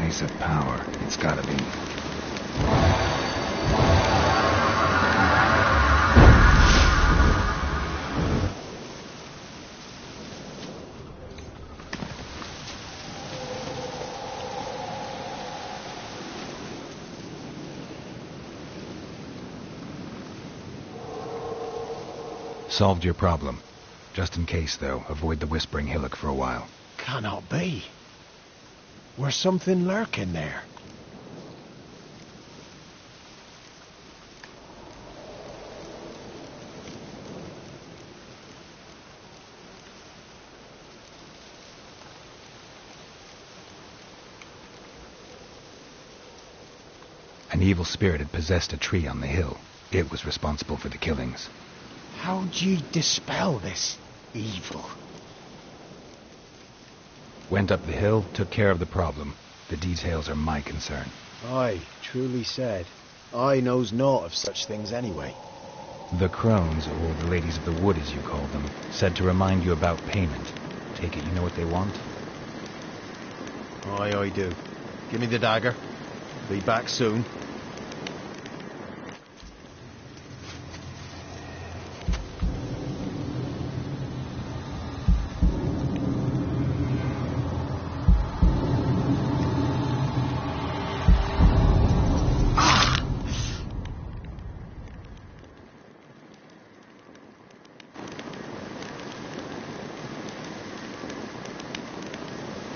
place of power. It's gotta be. Solved your problem. Just in case, though, avoid the Whispering Hillock for a while. Cannot be. Where's something lurking there? An evil spirit had possessed a tree on the hill. It was responsible for the killings. How'd ye dispel this evil? Went up the hill, took care of the problem. The details are my concern. Aye, truly said. I knows naught of such things anyway. The Crones, or the Ladies of the Wood as you call them, said to remind you about payment. Take it you know what they want? Aye, I do. Give me the dagger. Be back soon.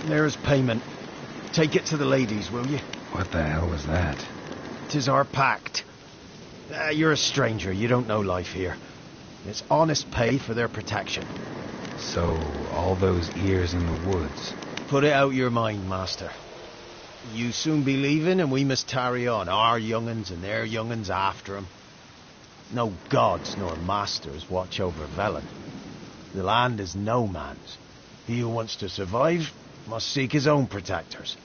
There's payment. Take it to the ladies, will you? What the hell was that? 'Tis our pact. You're a stranger, you don't know life here. It's honest pay for their protection. So, all those ears in the woods. Put it out your mind, master. You soon be leaving and we must tarry on, our young'uns and their young'uns after 'em. No gods nor masters watch over Velen. The land is no man's. He who wants to survive must seek his own protectors.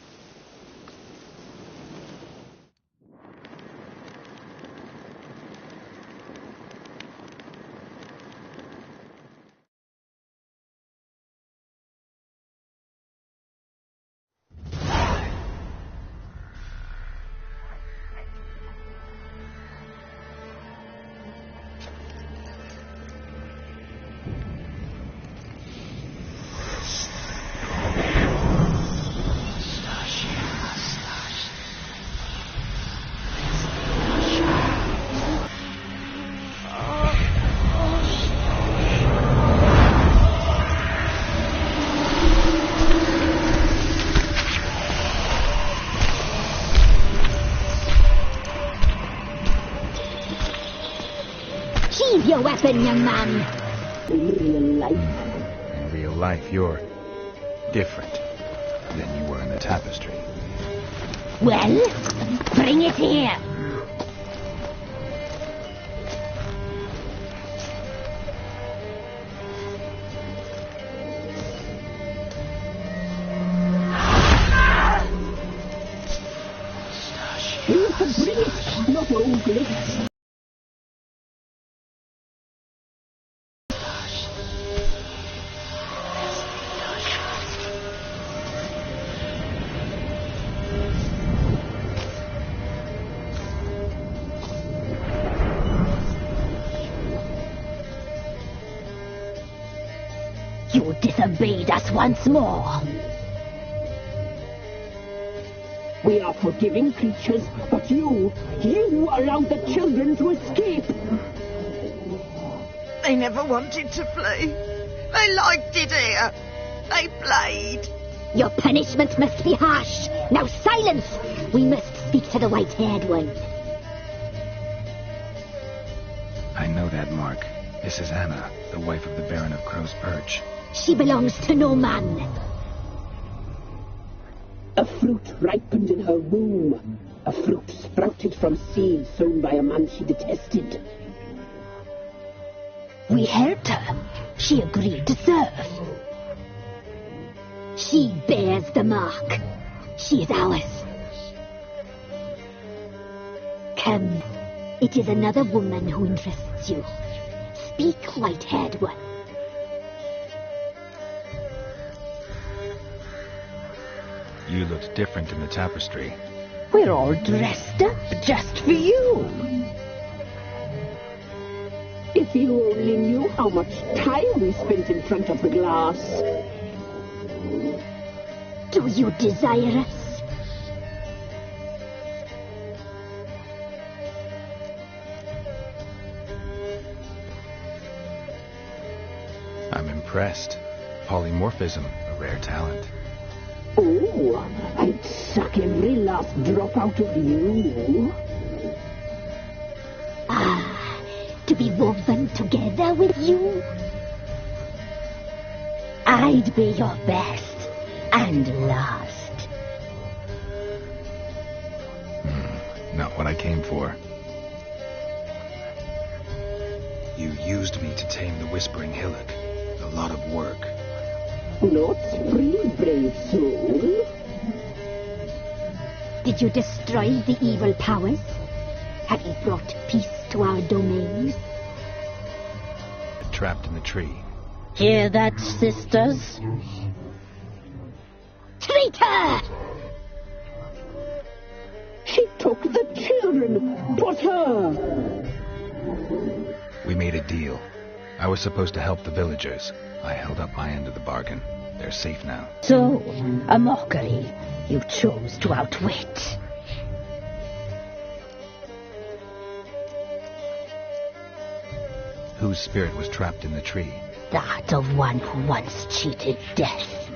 Sheathe your weapon, young man. In real life. In real life, you're different than you were in the tapestry. Well, bring it here. You can bring it, not ugly. You disobeyed us once more. We are forgiving creatures, but you allowed the children to escape. They never wanted to flee. They liked it here. They played. Your punishment must be harsh. Now silence! We must speak to the white-haired one. I know that mark. This is Anna, the wife of the Baron of Crow's Perch. She belongs to no man. A fruit ripened in her womb. A fruit sprouted from seeds sown by a man she detested. We helped her. She agreed to serve. She bears the mark. She is ours. Come. It is another woman who interests you. Speak, white-haired one. You looked different in the tapestry. We're all dressed up just for you. If you only knew how much time we spent in front of the glass. Do you desire us? I'm impressed. Polymorphism, a rare talent. Oh, I'd suck every last drop out of you. Ah, to be woven together with you? I'd be your best and last. Not what I came for. You used me to tame the Whispering Hillock. A lot of work. Not free, brave soul. Did you destroy the evil powers? Have you brought peace to our domains? Trapped in the tree. Hear that, sisters? Traitor! She took the children. 'Twas her. We made a deal. I was supposed to help the villagers. I held up my end of the bargain. They're safe now. So, a mockery you chose to outwit. Whose spirit was trapped in the tree? That of one who once cheated death.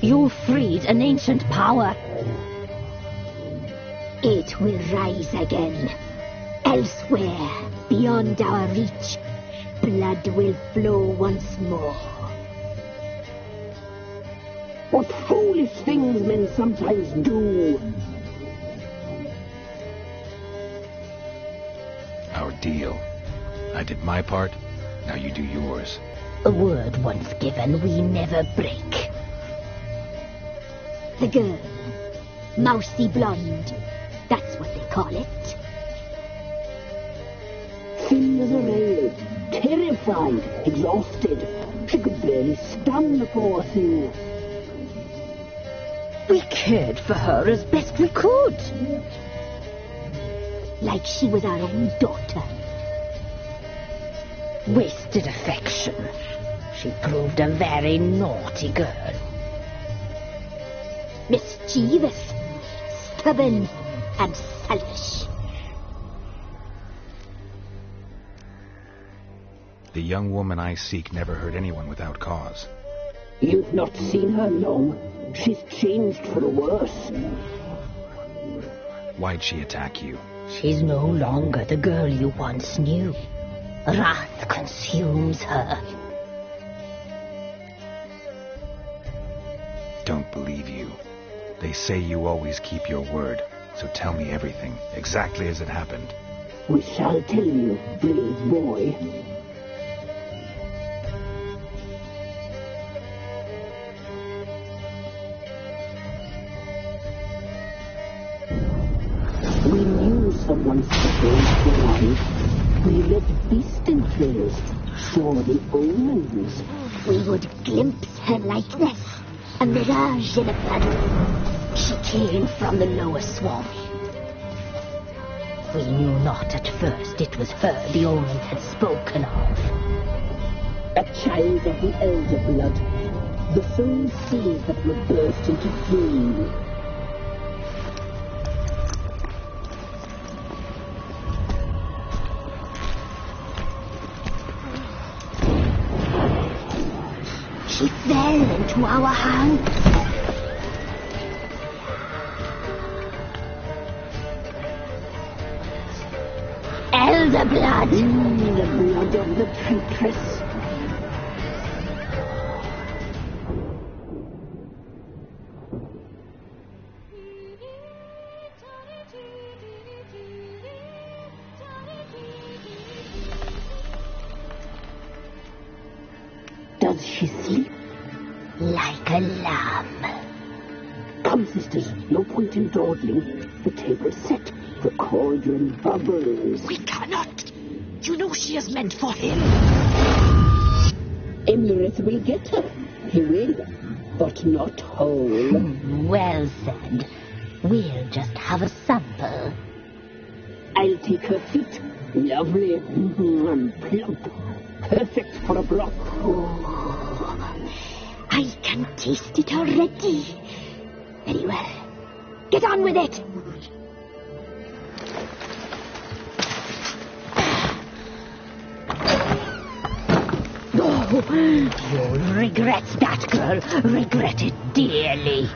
You freed an ancient power. It will rise again. Elsewhere, beyond our reach, blood will flow once more. What foolish things men sometimes do. Our deal. I did my part, now you do yours. A word once given we never break. The girl, mousy blonde, that's what they call it. Thin as a rail, terrified, exhausted. She could barely stand, the poor thing. We cared for her as best we could. Like she was our own daughter. Wasted affection. She proved a very naughty girl. Mischievous, stubborn, and selfish. The young woman I seek never hurt anyone without cause. You've not seen her long. She's changed for the worse. Why'd she attack you? She's no longer the girl you once knew. Wrath consumes her. Don't believe you. They say you always keep your word, so tell me everything, exactly as it happened. We shall tell you, brave boy. We knew someone special for life. We read beast enclosed, saw the omens. We would glimpse her like this, a mirage in a puddle. She came from the lower swamp. We knew not at first it was her the omens had spoken of. A child of the elder blood, the soul seeds that would burst into flame. She fell into our hands. Elder blood! The blood of the traitress. Does she sleep? Like a lamb. Come, sisters, no point in dawdling. The table's set. The cauldron bubbles. We cannot. You know she is meant for him. Emlyrith will get her. He will. but not whole. Well said. We'll just have a sample. I'll take her feet. Lovely and plump. Perfect for a block. I can taste it already. Very well. Get on with it. Oh, you'll regret that, girl. Regret it dearly.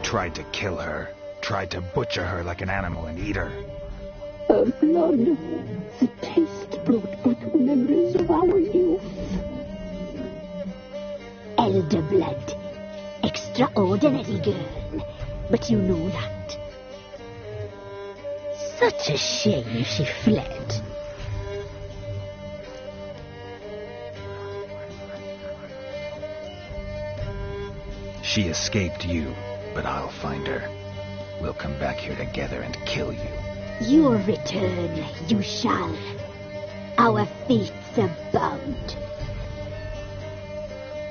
Tried to kill her. Tried to butcher her like an animal and eat her. Her blood. The taste brought back memories of our youth. Elder blood. Extraordinary girl. But you know that. Such a shame she fled. She escaped you, but I'll find her. We'll come back here together and kill you. Your return, you shall. Our fates are bound.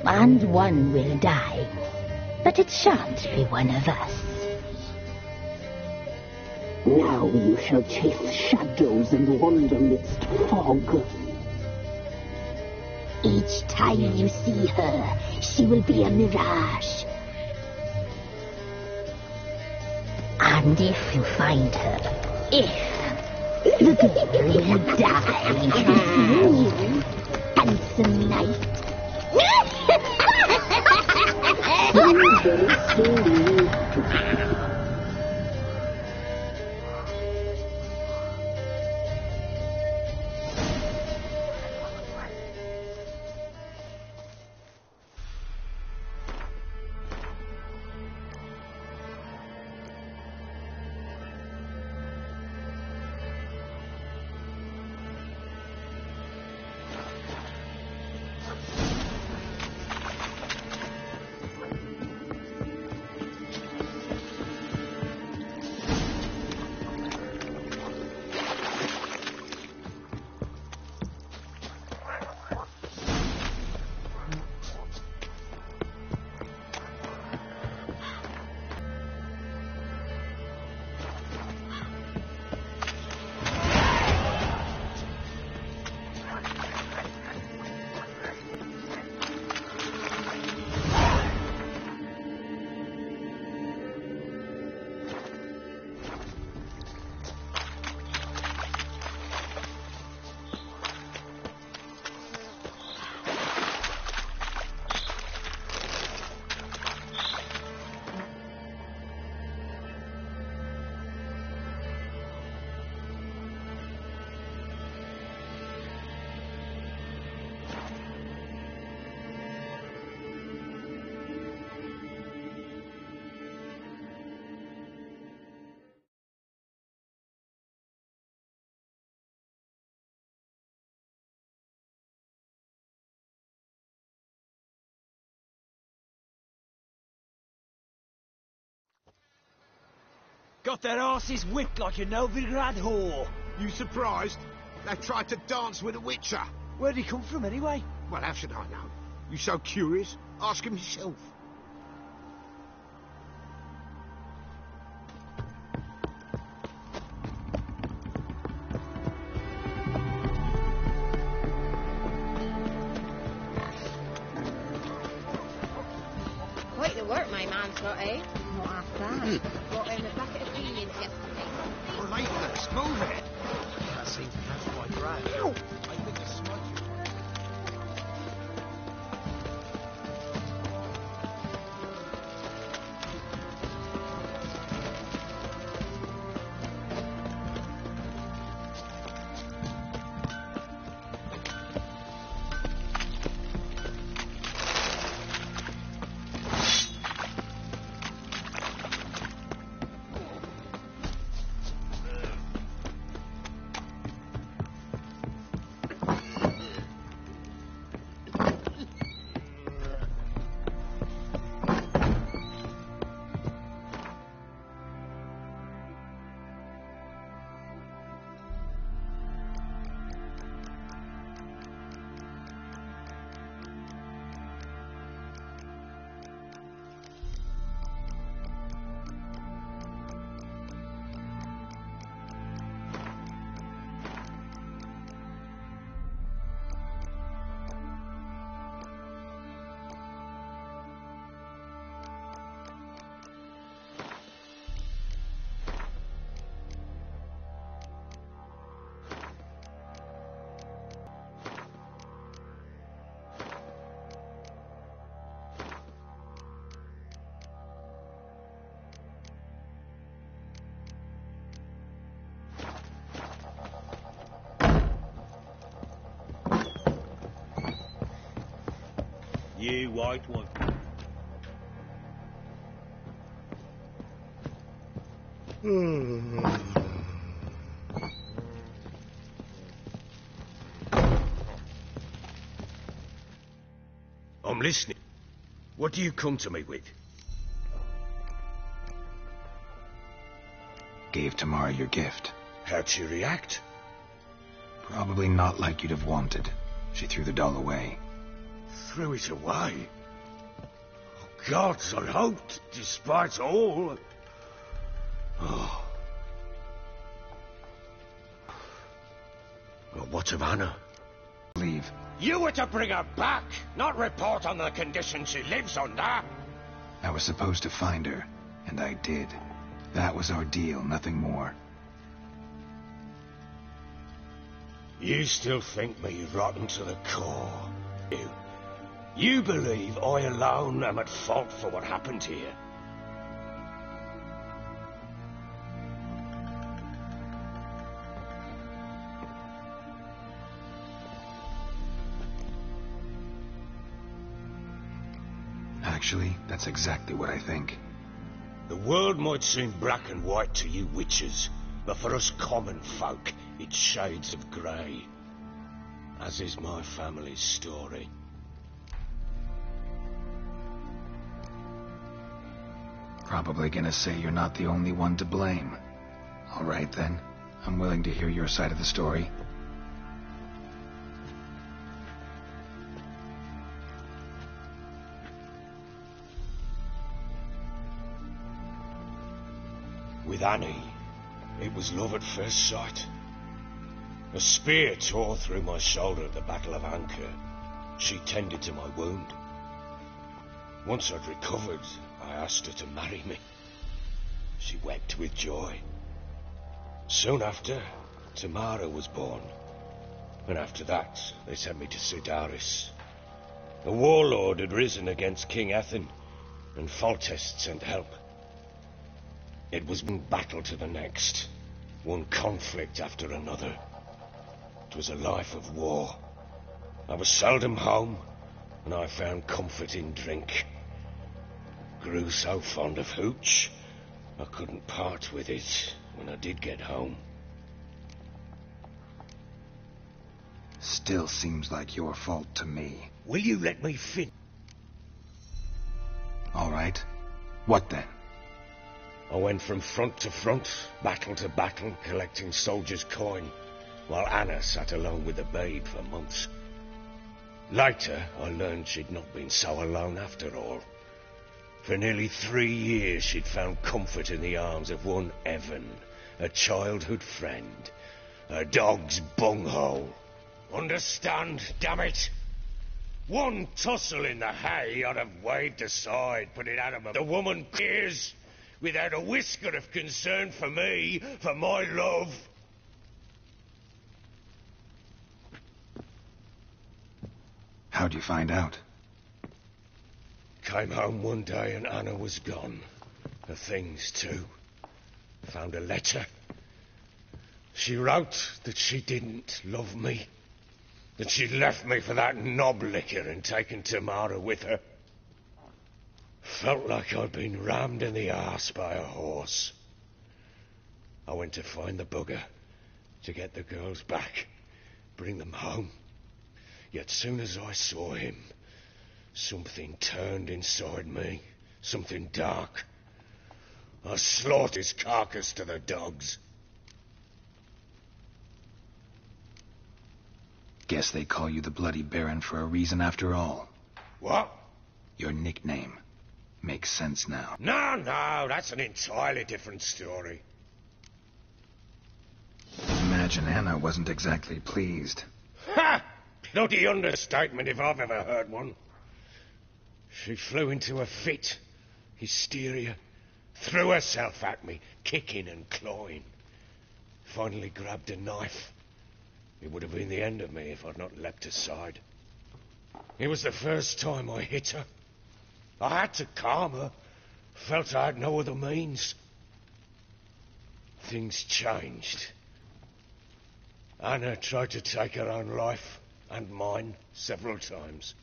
And one will die. But it shan't be one of us. Now you shall chase shadows and wander midst fog. Each time you see her, she will be a mirage. And if you find her, the girl will die. You, handsome knight. got their asses whipped like a Novigrad whore. You surprised? They tried to dance with a witcher. Where'd he come from, anyway? Well, how should I know? You so curious? Ask him yourself. Quite the work my man's got, eh? Not half bad. Brought in a bucket of beans yesterday. Relentless, move it. That seems to catch my drag. I think a smudge. You white one. I'm listening. What do you come to me with? Gave Tamara your gift. How'd she react? Probably not like you'd have wanted. She threw the doll away. Threw it away? Oh, gods, I hoped, despite all. Oh. Well, what of Anna? Leave. You were to bring her back, not report on the conditions she lives under. I was supposed to find her, and I did. That was our deal, nothing more. You still think me rotten to the core. You believe I alone am at fault for what happened here. Actually, that's exactly what I think. The world might seem black and white to you witches, but for us common folk, it's shades of grey. As is my family's story. Probably gonna say you're not the only one to blame. All right then, I'm willing to hear your side of the story. With Annie, it was love at first sight. A spear tore through my shoulder at the Battle of Anchor. She tended to my wound. Once I'd recovered, I asked her to marry me. She wept with joy. Soon after, Tamara was born. And after that, they sent me to Sudaris. A warlord had risen against King Ethan, and Foltest sent help. It was one battle to the next, one conflict after another. It was a life of war. I was seldom home, and I found comfort in drink. Grew so fond of hooch, I couldn't part with it when I did get home. Still seems like your fault to me. Will you let me finish? All right. What then? I went from front to front, battle to battle, collecting soldiers' coin, while Anna sat alone with the babe for months. Later, I learned she'd not been so alone after all. For nearly 3 years, she'd found comfort in the arms of one Evan, a childhood friend, a dog's bunghole. Understand, damn it? One tussle in the hay I'd have waved aside, put it out of my... The woman peers, without a whisker of concern for me, for my love. How'd you find out? Came home one day and Anna was gone. Her things, too. Found a letter. She wrote that she didn't love me. That she'd left me for that knob licker and taken Tamara with her. Felt like I'd been rammed in the arse by a horse. I went to find the bugger, to get the girls back, bring them home. Yet soon as I saw him, something turned inside me, something dark. I slaughtered his carcass to the dogs. Guess they call you the Bloody Baron for a reason after all. What? Your nickname. Makes sense now. No, that's an entirely different story. Imagine Anna wasn't exactly pleased. Ha! Bloody understatement if I've ever heard one. She flew into a fit, hysteria, threw herself at me, kicking and clawing. Finally grabbed a knife. It would have been the end of me if I'd not leapt aside. It was the first time I hit her. I had to calm her. Felt I had no other means. Things changed. Anna tried to take her own life, and mine, several times.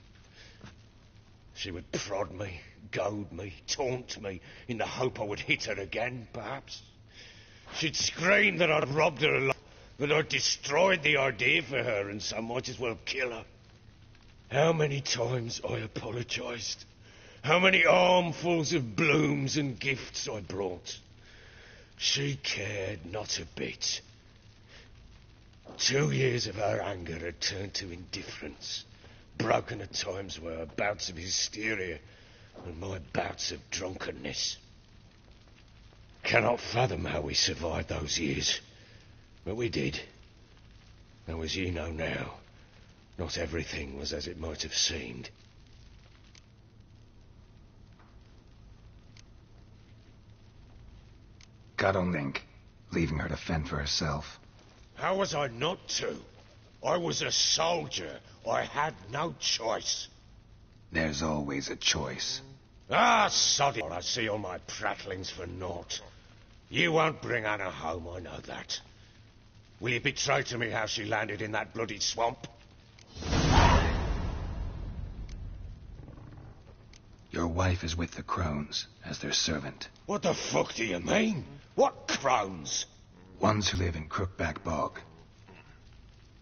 She would prod me, goad me, taunt me, in the hope I would hit her again, perhaps. She'd scream that I'd robbed her alive, that I'd destroyed the idea for her, and so might as well kill her. How many times I apologized. How many armfuls of blooms and gifts I brought. She cared not a bit. 2 years of her anger had turned to indifference, broken at times by her bouts of hysteria and my bouts of drunkenness. Cannot fathom how we survived those years, but we did. Though, as you know now, not everything was as it might have seemed. God only think, leaving her to fend for herself. How was I not to? I was a soldier. I had no choice. There's always a choice. Ah, sod it. I see all my prattlings for naught. You won't bring Anna home, I know that. Will you betray to me how she landed in that bloody swamp? Your wife is with the Crones, as their servant. What the fuck do you mean? What Crones? Ones who live in Crookback Bog.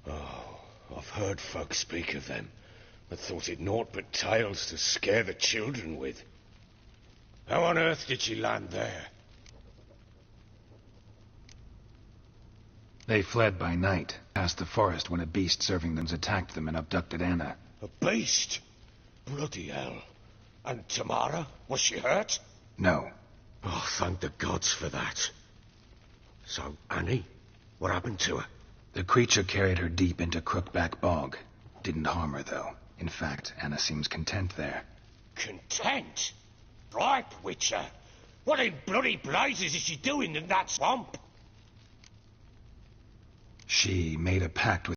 Oh, I've heard folk speak of them, but thought it naught but tales to scare the children with. How on earth did she land there? They fled by night, past the forest when a beast serving them attacked them and abducted Anna. A beast? Bloody hell. And Tamara? Was she hurt? No. Oh, thank the gods for that. So, Annie, what happened to her? The creature carried her deep into Crookback Bog. Didn't harm her, though. In fact, Anna seems content there. Content? Right, Witcher. What in bloody blazes is she doing in that swamp? She made a pact with